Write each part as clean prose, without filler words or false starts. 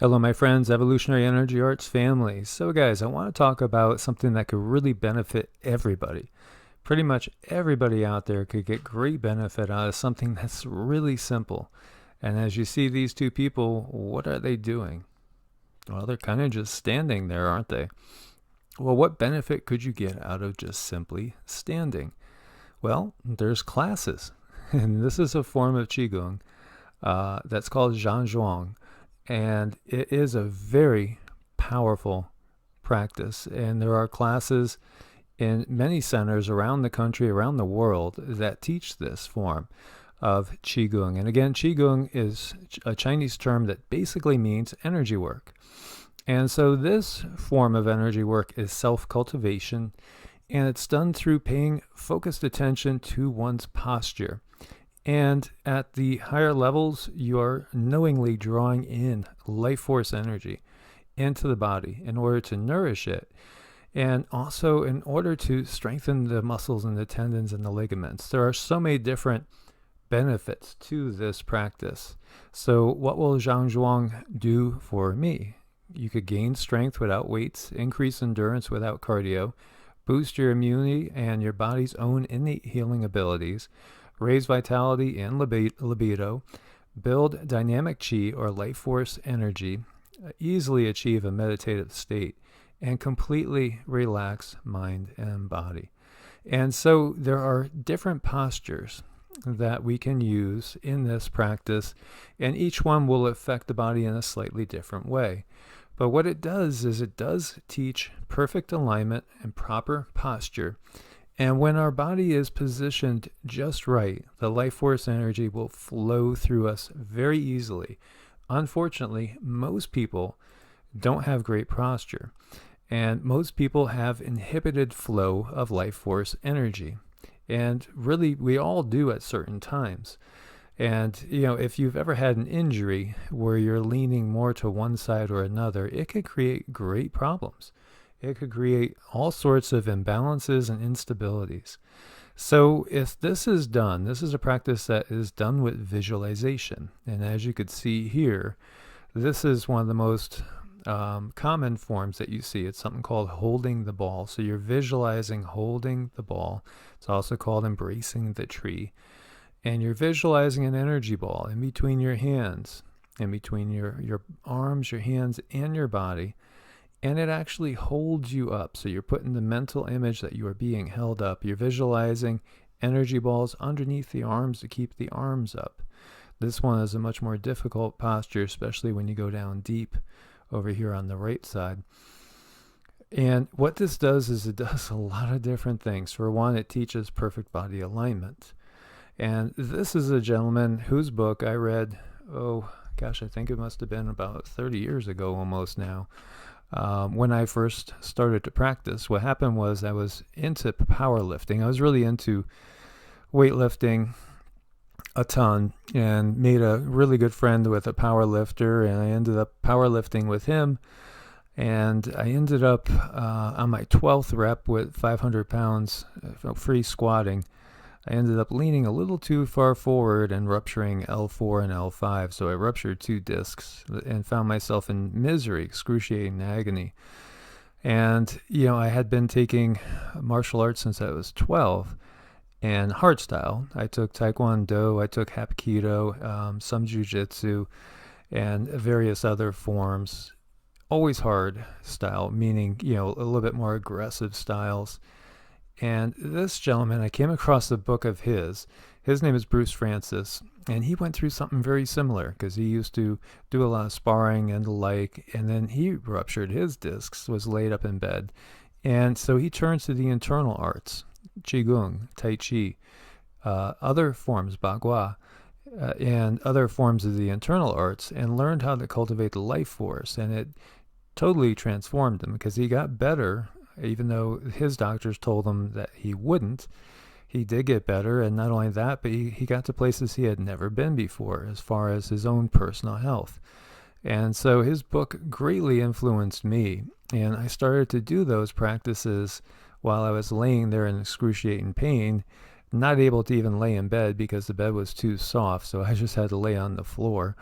Hello, my friends, Evolutionary Energy Arts family. So, guys, I want to talk about something that could really benefit everybody. Pretty much everybody out there could get great benefit out of something that's really simple. And as you see these two people, what are they doing? Well, they're kind of just standing there, aren't they? Well, what benefit could you get out of just simply standing? Well, there's classes. And this is a form of Qigong that's called Zhang. And it is a very powerful practice. And there are classes in many centers around the country, around the world, that teach this form of Qigong. And again, Qigong is a Chinese term that basically means energy work. And so this form of energy work is self-cultivation, and it's done through paying focused attention to one's posture. And at the higher levels, you are knowingly drawing in life force energy into the body in order to nourish it, and also in order to strengthen the muscles and the tendons and the ligaments. There are so many different benefits to this practice. So what will Zhang do for me? You could gain strength without weights, increase endurance without cardio, boost your immunity and your body's own innate healing abilities, raise vitality and libido, build dynamic chi or life force energy, easily achieve a meditative state, and completely relax mind and body. And so there are different postures that we can use in this practice, and each one will affect the body in a slightly different way. But what it does is it does teach perfect alignment and proper posture. And when our body is positioned just right, the life force energy will flow through us very easily. Unfortunately, most people don't have great posture, and most people have inhibited flow of life force energy. And really, we all do at certain times. And, if you've ever had an injury where you're leaning more to one side or another, it could create great problems. It could create all sorts of imbalances and instabilities. So if this is done, this is a practice that is done with visualization. And as you could see here, this is one of the most common forms that you see. It's something called holding the ball. So you're visualizing holding the ball. It's also called embracing the tree. And you're visualizing an energy ball in between your hands, in between your arms, your hands, and your body. And it actually holds you up. So you're putting the mental image that you are being held up. You're visualizing energy balls underneath the arms to keep the arms up. This one is a much more difficult posture, especially when you go down deep over here on the right side. And what this does is it does a lot of different things. For one, it teaches perfect body alignment. And this is a gentleman whose book I read, I think it must have been about 30 years ago almost now. When I first started to practice, what happened was I was into powerlifting. I was really into weightlifting a ton and made a really good friend with a powerlifter, and I ended up powerlifting with him. And I ended up on my 12th rep with 500 pounds free squatting. I ended up leaning a little too far forward and rupturing L4 and L5. So I ruptured 2 discs and found myself in misery, excruciating agony. And, I had been taking martial arts since I was 12 and hardstyle. I took Taekwondo, I took Hapkido, some Jiu-Jitsu, and various other forms. Always hard style, meaning, a little bit more aggressive styles. And this gentleman, I came across a book of his. His name is Bruce Francis, and he went through something very similar because he used to do a lot of sparring and the like, and then he ruptured his discs, was laid up in bed. And so he turns to the internal arts, Qigong, Tai Chi, other forms, Bagua, and other forms of the internal arts, and learned how to cultivate the life force. And it totally transformed him because he got better. Even though his doctors told him that he wouldn't, he did get better. And not only that, but he got to places he had never been before as far as his own personal health. And so his book greatly influenced me. And I started to do those practices while I was laying there in excruciating pain, not able to even lay in bed because the bed was too soft. So I just had to lay on the floor,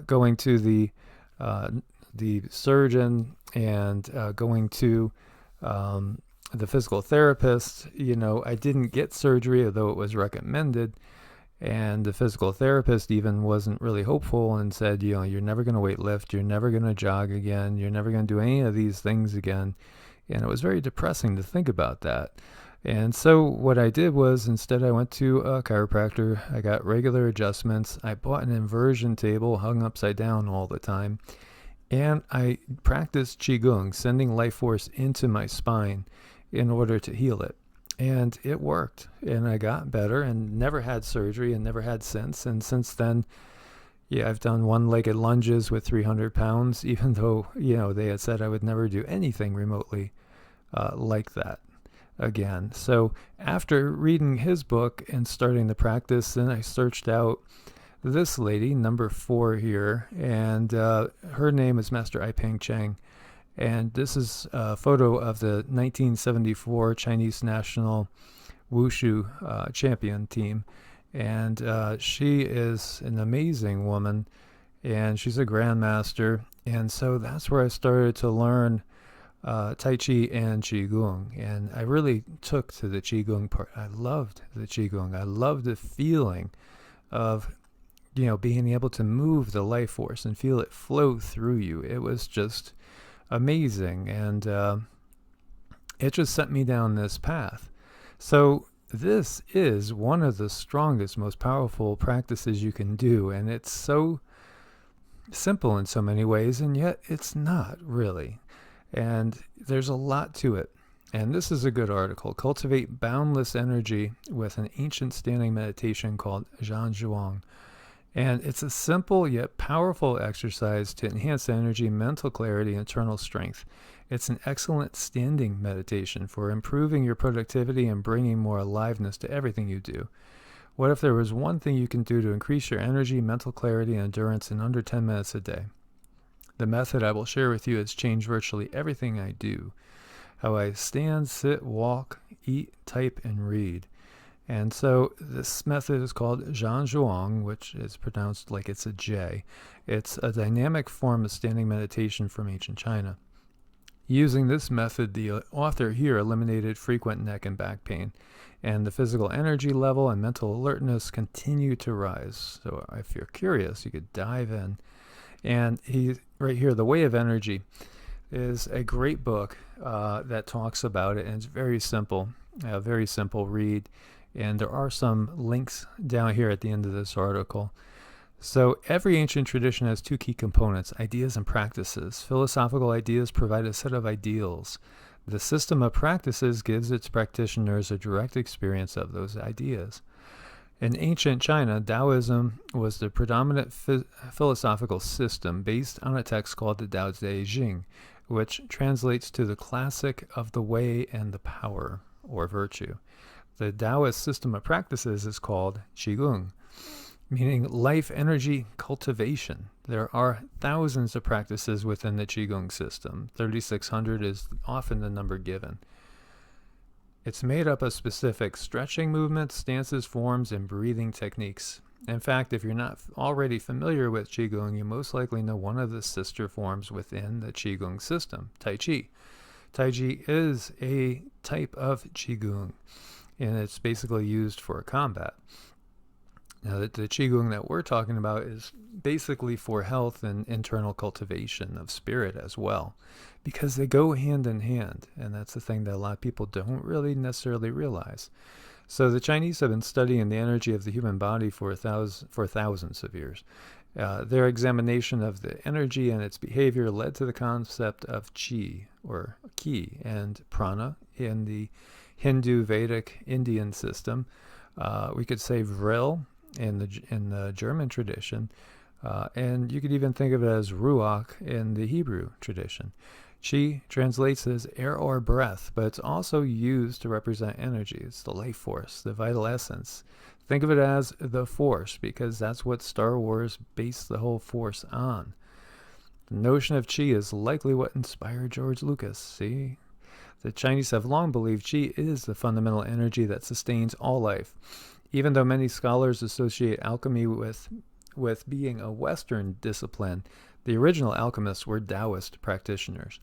going to the the surgeon and going to the physical therapist. I didn't get surgery, although it was recommended. And the physical therapist even wasn't really hopeful and said, you're never going to weight lift, you're never going to jog again, you're never going to do any of these things again. And it was very depressing to think about that. And so what I did was, instead I went to a chiropractor, I got regular adjustments, I bought an inversion table hung upside down all the time, and I practiced Qigong, sending life force into my spine in order to heal it. And it worked, and I got better and never had surgery and never had since. And since then, I've done one-legged lunges with 300 pounds, even though, they had said I would never do anything remotely like that again. So after reading his book and starting the practice, then I searched out this lady, number 4 here, and her name is Master Ai-Peng Cheng. And this is a photo of the 1974 Chinese national wushu champion team. And she is an amazing woman, and she's a grandmaster. And so that's where I started to learn Tai Chi and Qigong. And I really took to the Qigong part. I loved the Qigong. I loved the feeling of, being able to move the life force and feel it flow through you. It was just amazing, and it just sent me down this path. So this is one of the strongest, most powerful practices you can do, and it's so simple in so many ways, and yet it's not really. And there's a lot to it. And this is a good article, Cultivate Boundless Energy with an Ancient Standing Meditation called Zhan Zhuang. And it's a simple yet powerful exercise to enhance energy, mental clarity, and internal strength. It's an excellent standing meditation for improving your productivity and bringing more aliveness to everything you do. What if there was one thing you can do to increase your energy, mental clarity, and endurance in under 10 minutes a day? The method I will share with you has changed virtually everything I do. How I stand, sit, walk, eat, type, and read. And so this method is called Zhan Zhuang, which is pronounced like it's a J. It's a dynamic form of standing meditation from ancient China. Using this method, the author here eliminated frequent neck and back pain, and the physical energy level and mental alertness continue to rise. So if you're curious, you could dive in. And right here, The Way of Energy is a great book that talks about it, and it's very simple, a very simple read. And there are some links down here at the end of this article. So every ancient tradition has 2 key components, ideas and practices. Philosophical ideas provide a set of ideals. The system of practices gives its practitioners a direct experience of those ideas. In ancient China, Taoism was the predominant philosophical system based on a text called the Tao Te Ching, which translates to the classic of the way and the power, or virtue. The Taoist system of practices is called Qigong, meaning life energy cultivation. There are thousands of practices within the Qigong system. 3,600 is often the number given. It's made up of specific stretching movements, stances, forms, and breathing techniques. In fact, if you're not already familiar with Qigong, you most likely know one of the sister forms within the Qigong system, Tai Chi. Tai Chi is a type of Qigong, and it's basically used for combat. Now, the Qigong that we're talking about is basically for health and internal cultivation of spirit as well, because they go hand in hand, and that's the thing that a lot of people don't really necessarily realize. So the Chinese have been studying the energy of the human body for thousands of years. Their examination of the energy and its behavior led to the concept of Qi, or Ki, and Prana in the Hindu, Vedic, Indian system. We could say Vril in the German tradition, and you could even think of it as Ruach in the Hebrew tradition. Qi translates as air or breath, but it's also used to represent energy. It's the life force, the vital essence. Think of it as the Force, because that's what Star Wars based the whole Force on. The notion of Qi is likely what inspired George Lucas. See? The Chinese have long believed Qi is the fundamental energy that sustains all life. Even though many scholars associate alchemy with with being a Western discipline, the original alchemists were Taoist practitioners.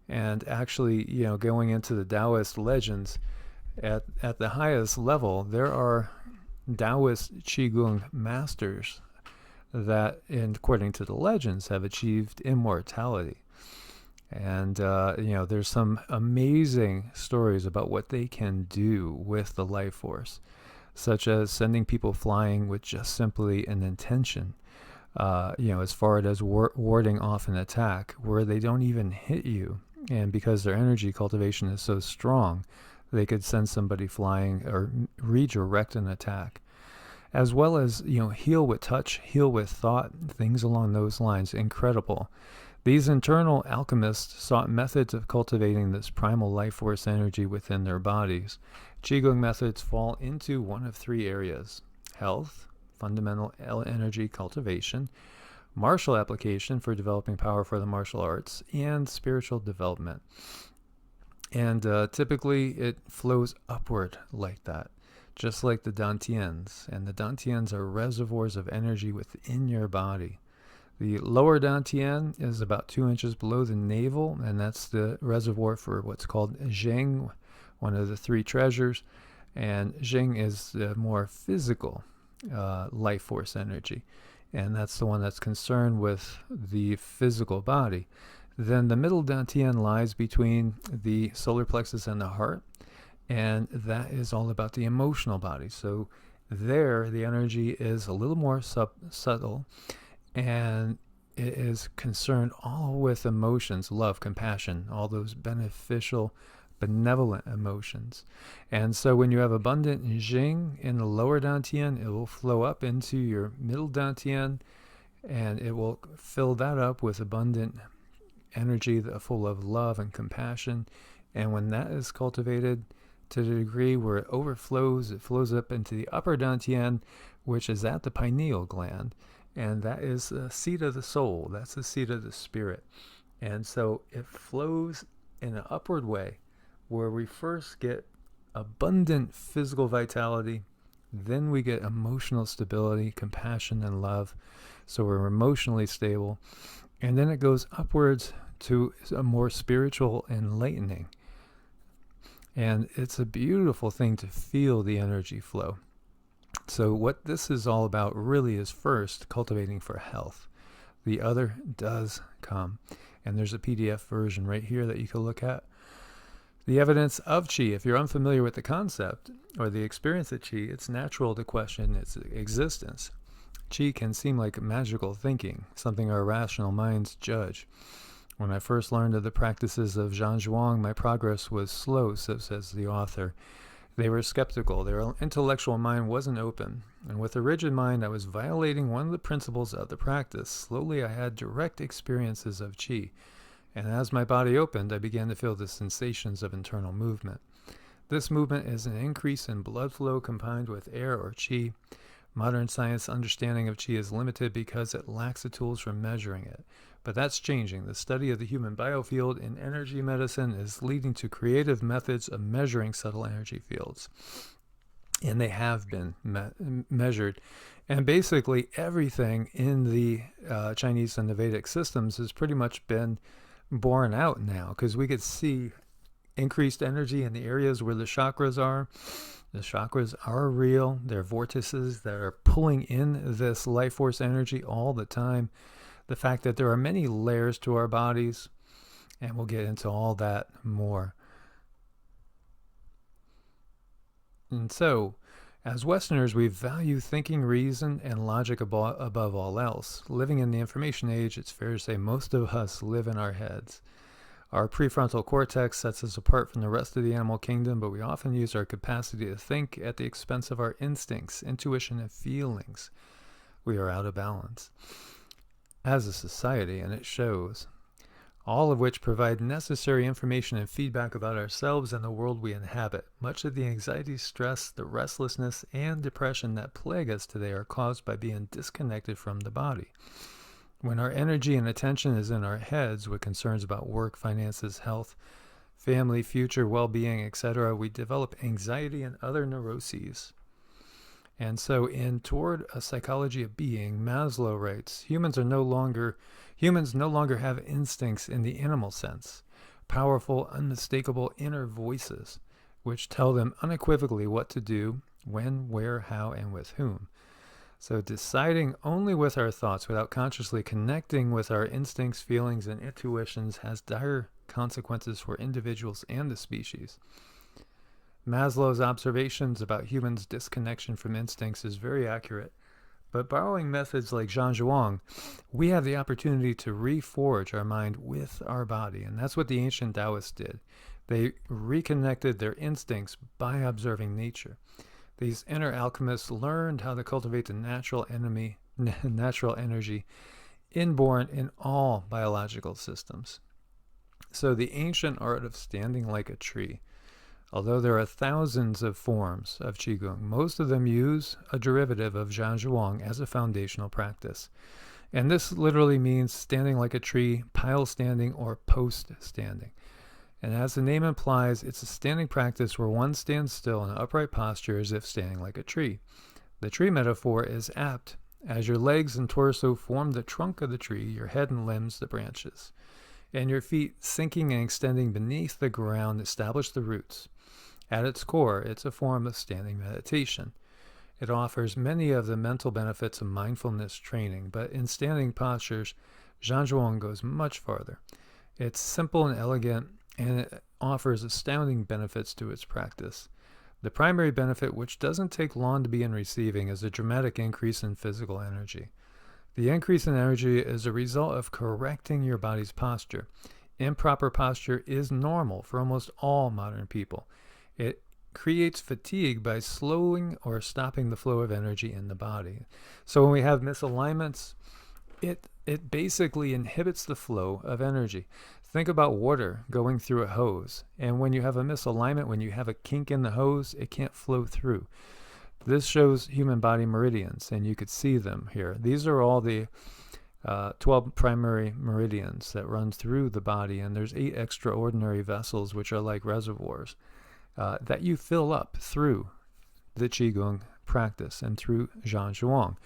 And actually, going into the Taoist legends, at the highest level, there are Taoist Qigong masters that, according to the legends, have achieved immortality. And, there's some amazing stories about what they can do with the life force, such as sending people flying with just simply an intention, as far as warding off an attack where they don't even hit you. And because their energy cultivation is so strong, they could send somebody flying or redirect an attack. As well as, heal with touch, heal with thought, things along those lines. Incredible. These internal alchemists sought methods of cultivating this primal life force energy within their bodies. Qigong methods fall into one of three areas: health, fundamental energy cultivation, martial application for developing power for the martial arts, and spiritual development. And typically it flows upward like that, just like the dantians. And the dantians are reservoirs of energy within your body. The lower dantian is about 2 inches below the navel, and that's the reservoir for what's called Zheng, one of the three treasures. And Zheng is the more physical life force energy, and that's the one that's concerned with the physical body. Then the middle dantian lies between the solar plexus and the heart, and that is all about the emotional body. So there, the energy is a little more subtle, and it is concerned all with emotions, love, compassion, all those beneficial, benevolent emotions. And so when you have abundant Jing in the lower dantian, it will flow up into your middle dantian, and it will fill that up with abundant energy full of love and compassion. And when that is cultivated to the degree where it overflows, it flows up into the upper dantian, which is at the pineal gland. And that is the seat of the soul. That's the seat of the spirit. And so it flows in an upward way where we first get abundant physical vitality, then we get emotional stability, compassion, and love. So we're emotionally stable. And then it goes upwards to a more spiritual enlightening. And it's a beautiful thing to feel the energy flow. So what this is all about really is first cultivating for health. The other does come. And there's a PDF version right here that you can look at. The evidence of Qi. If you're unfamiliar with the concept or the experience of Qi, it's natural to question its existence. Qi can seem like magical thinking, something our rational minds judge. When I first learned of the practices of Zhan Zhuang, my progress was slow, so says the author. They were skeptical. Their intellectual mind wasn't open. And with a rigid mind, I was violating one of the principles of the practice. Slowly, I had direct experiences of Qi. And as my body opened, I began to feel the sensations of internal movement. This movement is an increase in blood flow combined with air or Qi. Modern science understanding of Qi is limited because it lacks the tools for measuring it. But that's changing. The study of the human biofield in energy medicine is leading to creative methods of measuring subtle energy fields. And they have been measured. And basically everything in the Chinese and the Vedic systems has pretty much been borne out now, because we could see increased energy in the areas where the chakras are. The chakras are real. They're vortices that are pulling in this life force energy all the time. The fact that there are many layers to our bodies, and we'll get into all that more. And so, as Westerners, we value thinking, reason, and logic above all else. Living in the information age, it's fair to say most of us live in our heads. Our prefrontal cortex sets us apart from the rest of the animal kingdom, but we often use our capacity to think at the expense of our instincts, intuition, and feelings. We are out of balance as a society, and it shows. All of which provide necessary information and feedback about ourselves and the world we inhabit. Much of the anxiety, stress, the restlessness, and depression that plague us today are caused by being disconnected from the body. When our energy and attention is in our heads with concerns about work, finances, health, family, future, well-being, etc., we develop anxiety and other neuroses. And so in Toward a Psychology of Being, Maslow writes, humans no longer have instincts in the animal sense, powerful, unmistakable inner voices, which tell them unequivocally what to do, when, where, how, and with whom. So deciding only with our thoughts without consciously connecting with our instincts, feelings, and intuitions has dire consequences for individuals and the species. Maslow's observations about humans' disconnection from instincts is very accurate, but borrowing methods like Zhang, we have the opportunity to reforge our mind with our body, and that's what the ancient Taoists did. They reconnected their instincts by observing nature. These inner alchemists learned how to cultivate the natural energy inborn in all biological systems. So the ancient art of standing like a tree. Although there are thousands of forms of Qigong, most of them use a derivative of Zhang as a foundational practice. And this literally means standing like a tree, pile standing, or post standing. And as the name implies, it's a standing practice where one stands still in an upright posture as if standing like a tree. The tree metaphor is apt, as your legs and torso form the trunk of the tree, your head and limbs the branches, and your feet sinking and extending beneath the ground establish the roots. At its core, it's a form of standing meditation. It offers many of the mental benefits of mindfulness training, but in standing postures, Zhang goes much farther. It's simple and elegant, and it offers astounding benefits to its practice. The primary benefit, which doesn't take long to begin receiving, is a dramatic increase in physical energy. The increase in energy is a result of correcting your body's posture. Improper posture is normal for almost all modern people. It creates fatigue by slowing or stopping the flow of energy in the body. So when we have misalignments, it basically inhibits the flow of energy. Think about water going through a hose. And when you have a misalignment, when you have a kink in the hose, it can't flow through. This shows human body meridians, and you could see them here. These are all the 12 primary meridians that run through the body, and there's 8 extraordinary vessels, which are like reservoirs, that you fill up through the Qigong practice and through Zhang.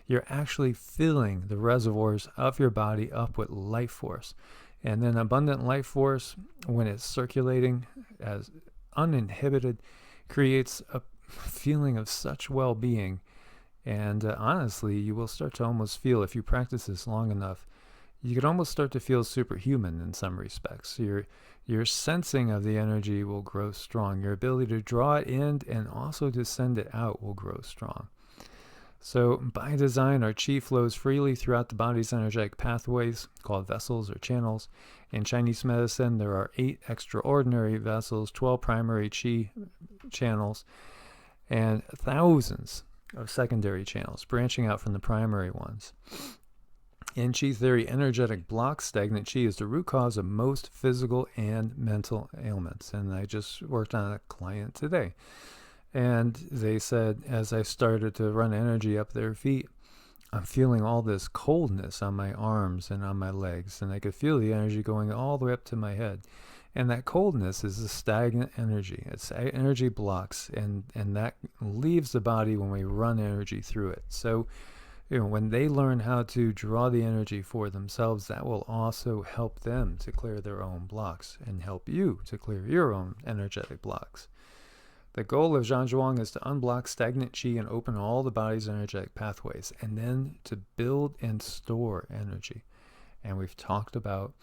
You're actually filling the reservoirs of your body up with life force. And then abundant life force, when it's circulating as uninhibited, creates a feeling of such well-being. And honestly, you will start to almost feel, if you practice this long enough, you could almost start to feel superhuman in some respects. Your sensing of the energy will grow strong. Your ability to draw it in and also to send it out will grow strong. So by design, our qi flows freely throughout the body's energetic pathways, called vessels or channels. In Chinese medicine, there are 8 extraordinary vessels, 12 primary qi channels, and thousands of secondary channels branching out from the primary ones. In Qi theory, energetic blocks, stagnant Qi, is the root cause of most physical and mental ailments. And I just worked on a client today. And they said, as I started to run energy up their feet, I'm feeling all this coldness on my arms and on my legs. And I could feel the energy going all the way up to my head. And that coldness is a stagnant energy. It's energy blocks, and that leaves the body when we run energy through it. So, when they learn how to draw the energy for themselves, that will also help them to clear their own blocks and help you to clear your own energetic blocks. The goal of Zhang is to unblock stagnant qi and open all the body's energetic pathways, and then to build and store energy. And we've talked about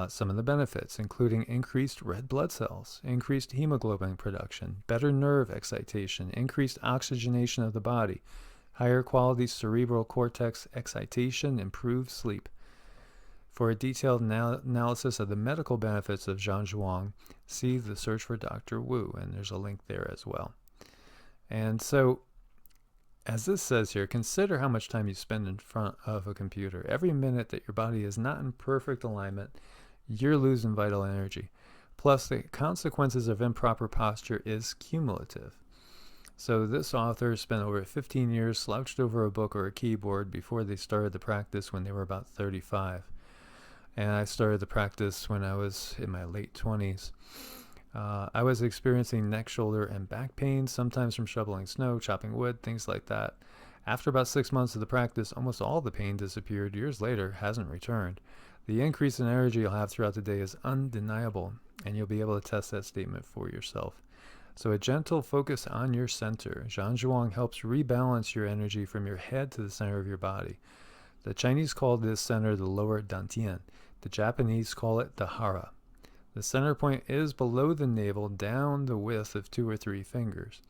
some of the benefits, including increased red blood cells, increased hemoglobin production, better nerve excitation, increased oxygenation of the body, higher quality cerebral cortex excitation, improved sleep. For a detailed analysis of the medical benefits of Zhang, see the Search for Dr. Wu, and there's a link there as well. And so, as this says here, consider how much time you spend in front of a computer. Every minute that your body is not in perfect alignment, you're losing vital energy. Plus, the consequences of improper posture is cumulative. So this author spent over 15 years slouched over a book or a keyboard before they started the practice when they were about 35. And I started the practice when I was in my late 20s. I was experiencing neck, shoulder, and back pain, sometimes from shoveling snow, chopping wood, things like that. After about 6 months of the practice, almost all the pain disappeared. Years later, hasn't returned. The increase in energy you'll have throughout the day is undeniable, and you'll be able to test that statement for yourself. So a gentle focus on your center. Zhanzhuang helps rebalance your energy from your head to the center of your body. The Chinese call this center the lower dantian. The Japanese call it the hara. The center point is below the navel, down the width of 2 or 3 fingers.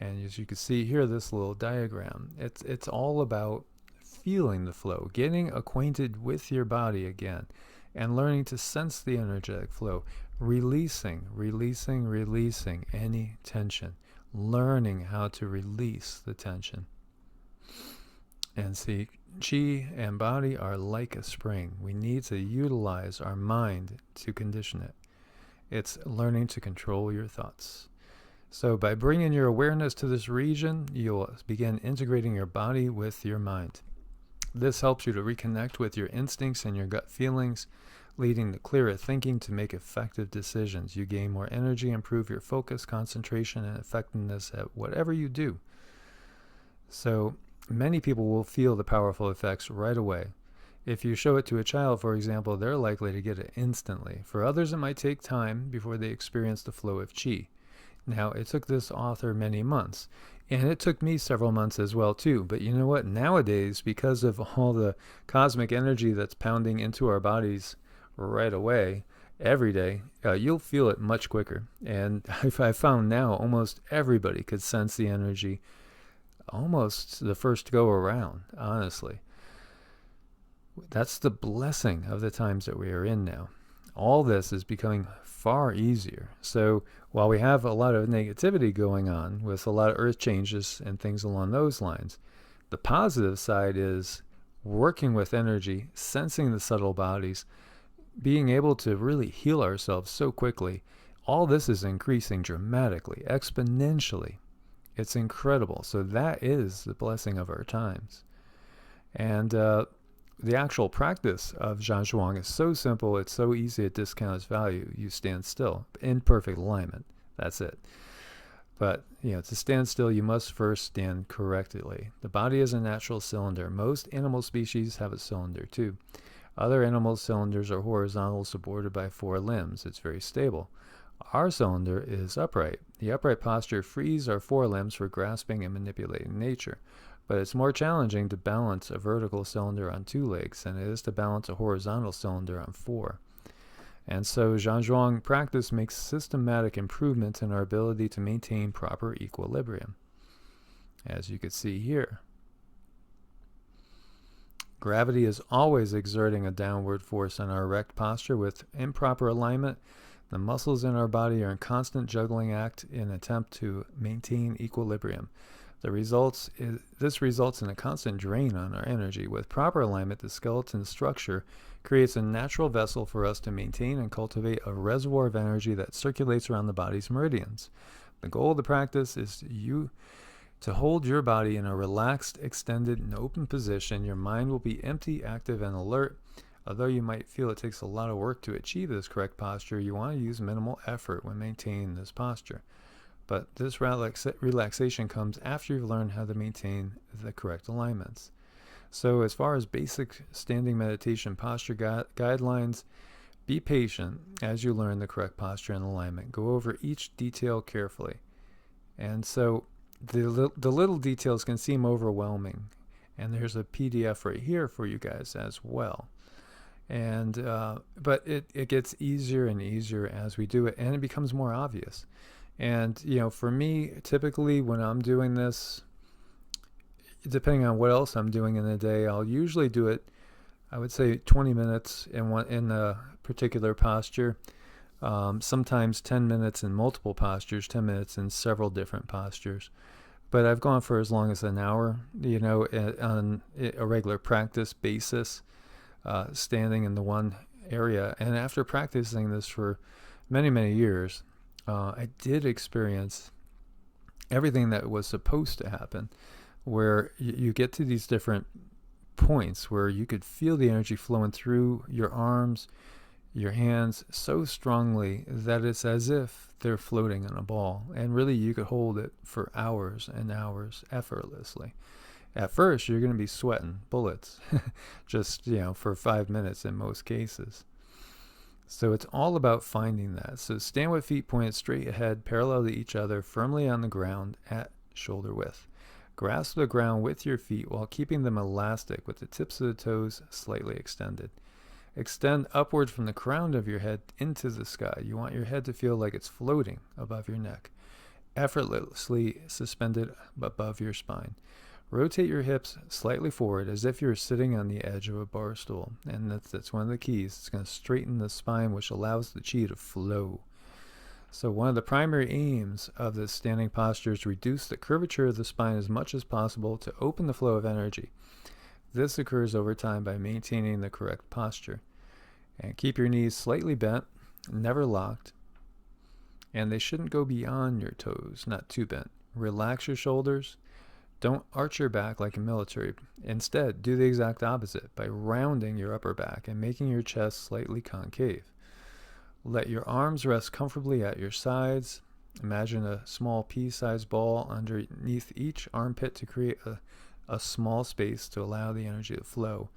And as you can see here, this little diagram, it's all about feeling the flow, getting acquainted with your body again, and learning to sense the energetic flow, releasing any tension, learning how to release the tension. And see, chi and body are like a spring. We need to utilize our mind to condition it. It's learning to control your thoughts. So by bringing your awareness to this region, you'll begin integrating your body with your mind. This helps you to reconnect with your instincts and your gut feelings, leading to clearer thinking to make effective decisions. You gain more energy, improve your focus, concentration, and effectiveness at whatever you do. So many people will feel the powerful effects right away. If you show it to a child, for example, they're likely to get it instantly. For others, it might take time before they experience the flow of qi. Now, it took this author many months, and it took me several months as well, too. But you know what? Nowadays, because of all the cosmic energy that's pounding into our bodies right away, every day, you'll feel it much quicker. And I found now almost everybody could sense the energy almost the first go around, honestly. That's the blessing of the times that we are in now. All this is becoming far easier. So while we have a lot of negativity going on with a lot of earth changes and things along those lines, the positive side is working with energy, sensing the subtle bodies, being able to really heal ourselves so quickly. All this is increasing dramatically, exponentially. It's incredible. So that is the blessing of our times. And the actual practice of Zhanzhuang is so simple, it's so easy to discount its value. You stand still in perfect alignment. That's it. But, to stand still, you must first stand correctly. The body is a natural cylinder. Most animal species have a cylinder too. Other animal cylinders are horizontal, supported by 4 limbs. It's very stable. Our cylinder is upright. The upright posture frees our 4 limbs for grasping and manipulating nature. But it's more challenging to balance a vertical cylinder on 2 legs than it is to balance a horizontal cylinder on 4. And so Zhanzhuang practice makes systematic improvements in our ability to maintain proper equilibrium, as you can see here. Gravity is always exerting a downward force on our erect posture. With improper alignment, the muscles in our body are in constant juggling act in an attempt to maintain equilibrium. This results in a constant drain on our energy. With proper alignment, the skeleton structure creates a natural vessel for us to maintain and cultivate a reservoir of energy that circulates around the body's meridians. The goal of the practice is to hold your body in a relaxed, extended, and open position. Your mind will be empty, active, and alert. Although you might feel it takes a lot of work to achieve this correct posture, you want to use minimal effort when maintaining this posture. But this relaxation comes after you've learned how to maintain the correct alignments. So as far as basic standing meditation posture guidelines, be patient as you learn the correct posture and alignment. Go over each detail carefully. And so the little details can seem overwhelming. And there's a PDF right here for you guys as well. And but it gets easier and easier as we do it, and it becomes more obvious. And for me, typically when I'm doing this, depending on what else I'm doing in the day, I'll usually do it, I would say 20 minutes in a particular posture. Sometimes 10 minutes in multiple postures, 10 minutes in several different postures. But I've gone for as long as an hour, on a regular practice basis. Standing in the one area. And after practicing this for many, many years, I did experience everything that was supposed to happen, where you get to these different points where you could feel the energy flowing through your arms, your hands so strongly that it's as if they're floating in a ball. And really, you could hold it for hours and hours effortlessly. At first, you're going to be sweating bullets just, for 5 minutes in most cases. So it's all about finding that. So stand with feet pointed straight ahead, parallel to each other, firmly on the ground at shoulder width. Grasp the ground with your feet while keeping them elastic with the tips of the toes slightly extended. Extend upward from the crown of your head into the sky. You want your head to feel like it's floating above your neck, effortlessly suspended above your spine. Rotate your hips slightly forward as if you're sitting on the edge of a bar stool. And that's one of the keys. It's going to straighten the spine, which allows the chi to flow. So one of the primary aims of this standing posture is to reduce the curvature of the spine as much as possible to open the flow of energy. This occurs over time by maintaining the correct posture. And keep your knees slightly bent, never locked. And they shouldn't go beyond your toes, not too bent. Relax your shoulders. Don't arch your back like a military. Instead, do the exact opposite by rounding your upper back and making your chest slightly concave. Let your arms rest comfortably at your sides. Imagine a small pea-sized ball underneath each armpit to create a small space to allow the energy to flow.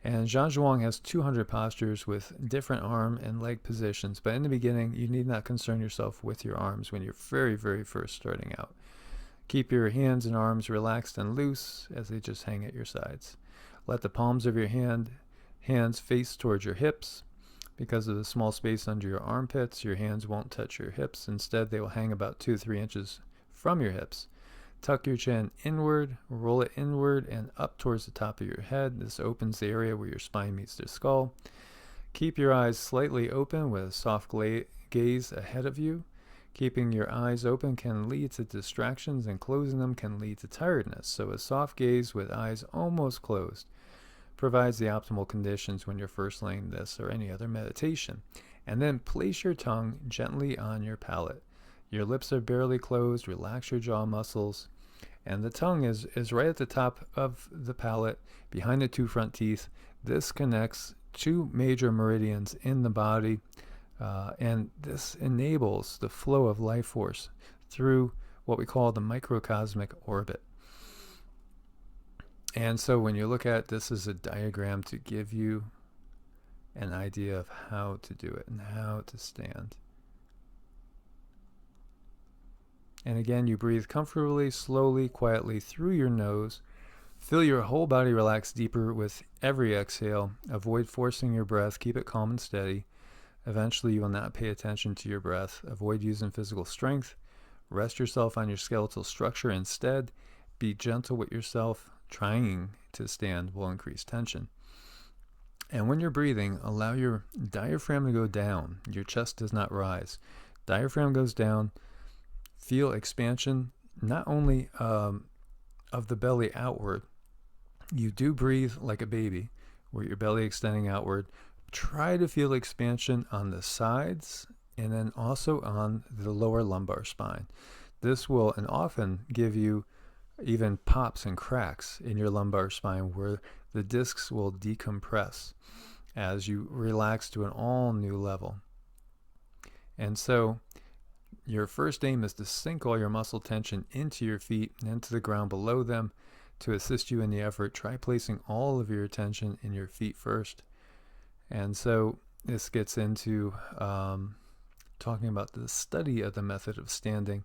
And Zhang has 200 postures with different arm and leg positions, but in the beginning, you need not concern yourself with your arms when you're very, very first starting out. Keep your hands and arms relaxed and loose as they just hang at your sides. Let the palms of your hands face towards your hips. Because of the small space under your armpits, your hands won't touch your hips. Instead, they will hang about 2 to 3 inches from your hips. Tuck your chin inward, roll it inward and up towards the top of your head. This opens the area where your spine meets the skull. Keep your eyes slightly open with a soft gaze ahead of you. Keeping your eyes open can lead to distractions, and closing them can lead to tiredness. So a soft gaze with eyes almost closed provides the optimal conditions when you're first laying this or any other meditation. And then place your tongue gently on your palate. Your lips are barely closed. Relax your jaw muscles. And the tongue is right at the top of the palate, behind the 2 front teeth. This connects 2 major meridians in the body. And this enables the flow of life force through what we call the microcosmic orbit. And so when you look at this as a diagram to give you an idea of how to do it and how to stand. And again, you breathe comfortably, slowly, quietly through your nose. Feel your whole body relax deeper with every exhale. Avoid forcing your breath. Keep it calm and steady. Eventually, you will not pay attention to your breath. Avoid using physical strength. Rest yourself on your skeletal structure instead. Be gentle with yourself. Trying to stand will increase tension. And when you're breathing, allow your diaphragm to go down. Your chest does not rise. Diaphragm goes down. Feel expansion, not only of the belly outward. You do breathe like a baby, with your belly extending outward. Try to feel expansion on the sides and then also on the lower lumbar spine. This will and often give you even pops and cracks in your lumbar spine where the discs will decompress as you relax to an all new level. And so your first aim is to sink all your muscle tension into your feet and into the ground below them. To assist you in the effort, try placing all of your attention in your feet first. And so this gets into talking about the study of the method of standing.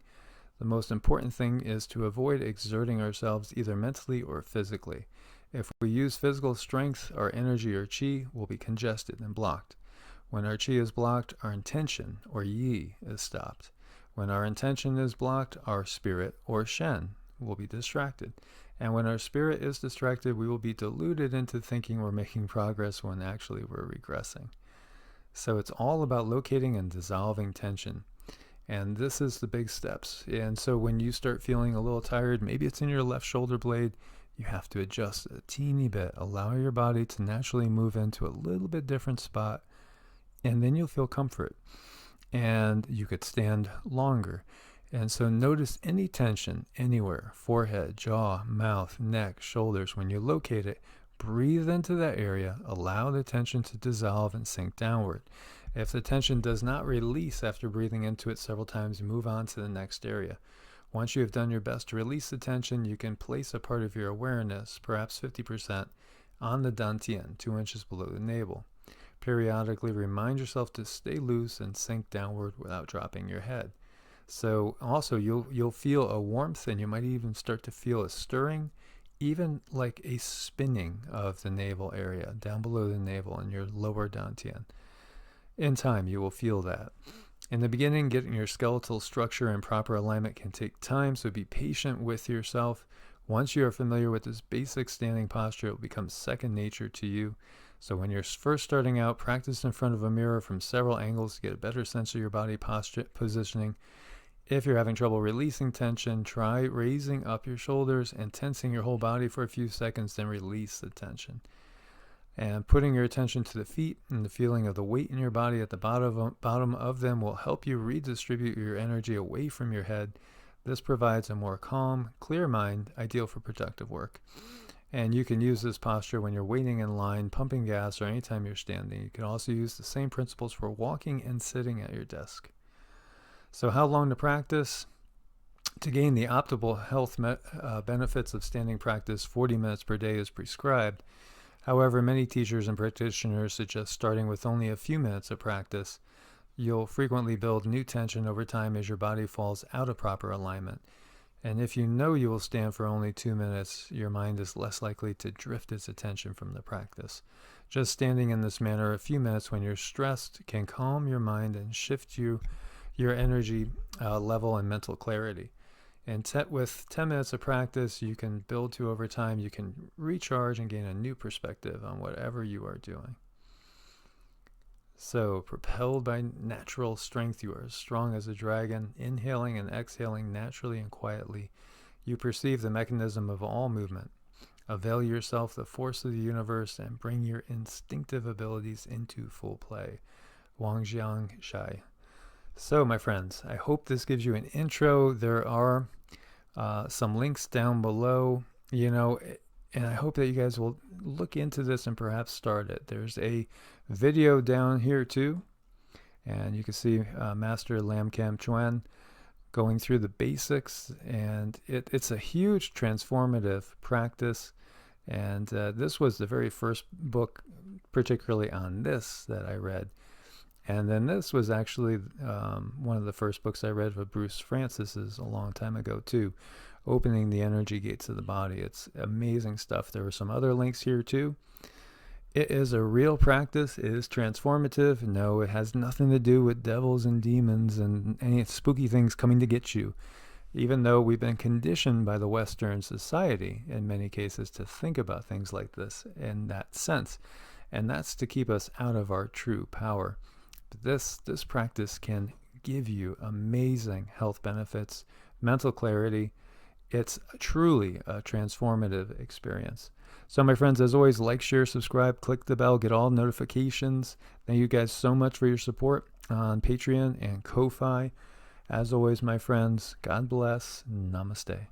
The most important thing is to avoid exerting ourselves either mentally or physically. If we use physical strength, our energy or chi will be congested and blocked. When our chi is blocked, our intention or yi is stopped. When our intention is blocked, our spirit or shen will be distracted. And when our spirit is distracted, we will be deluded into thinking we're making progress when actually we're regressing. So it's all about locating and dissolving tension. And this is the big steps. And so when you start feeling a little tired, maybe it's in your left shoulder blade, you have to adjust a teeny bit. Allow your body to naturally move into a little bit different spot, and then you'll feel comfort. And you could stand longer. And so notice any tension anywhere, forehead, jaw, mouth, neck, shoulders. When you locate it, Breathe into that area, allow the tension to dissolve and sink downward. If the tension does not release after breathing into it several times, move on to the next area. Once you have done your best to release the tension, you can place a part of your awareness, perhaps 50%, on the dantian, 2 inches below the navel. Periodically remind yourself to stay loose and sink downward without dropping your head. So also you'll feel a warmth, and you might even start to feel a stirring, even like a spinning of the navel area, down below the navel in your lower dantian. In time, you will feel that. In the beginning, getting your skeletal structure in proper alignment can take time, so be patient with yourself. Once you are familiar with this basic standing posture, it will become second nature to you. So when you're first starting out, practice in front of a mirror from several angles to get a better sense of your body posture positioning. If you're having trouble releasing tension, try raising up your shoulders and tensing your whole body for a few seconds, then release the tension. And putting your attention to the feet and the feeling of the weight in your body at the bottom of them will help you redistribute your energy away from your head. This provides a more calm, clear mind, ideal for productive work. And you can use this posture when you're waiting in line, pumping gas, or anytime you're standing. You can also use the same principles for walking and sitting at your desk. So how long to practice? To gain the optimal health benefits of standing practice, 40 minutes per day is prescribed. However, many teachers and practitioners suggest starting with only a few minutes of practice. You'll frequently build new tension over time as your body falls out of proper alignment. And if you know you will stand for only 2 minutes, your mind is less likely to drift its attention from the practice. Just standing in this manner a few minutes when you're stressed can calm your mind and shift your energy level and mental clarity. And with 10 minutes of practice, you can build to over time. You can recharge and gain a new perspective on whatever you are doing. So, propelled by natural strength, you are as strong as a dragon. Inhaling and exhaling naturally and quietly, you perceive the mechanism of all movement. Avail yourself the force of the universe and bring your instinctive abilities into full play. Wangjiang Shai. So, my friends, I hope this gives you an intro. There are some links down below, and I hope that you guys will look into this and perhaps start it. There's a video down here too, and you can see Master Lam Kam Chuen going through the basics, and it's a huge transformative practice. And this was the very first book, particularly on this, that I read. And then this was actually one of the first books I read of Bruce Francis's a long time ago too, Opening the Energy Gates of the Body. It's amazing stuff. There were some other links here too. It is a real practice. It is transformative. No, it has nothing to do with devils and demons and any spooky things coming to get you. Even though we've been conditioned by the Western society in many cases to think about things like this in that sense. And that's to keep us out of our true power. But this practice can give you amazing health benefits, mental clarity. It's truly a transformative experience. So my friends, as always, like, share, subscribe, click the bell, get all notifications. Thank you guys so much for your support on Patreon and Ko-Fi. As always, my friends, God bless. Namaste.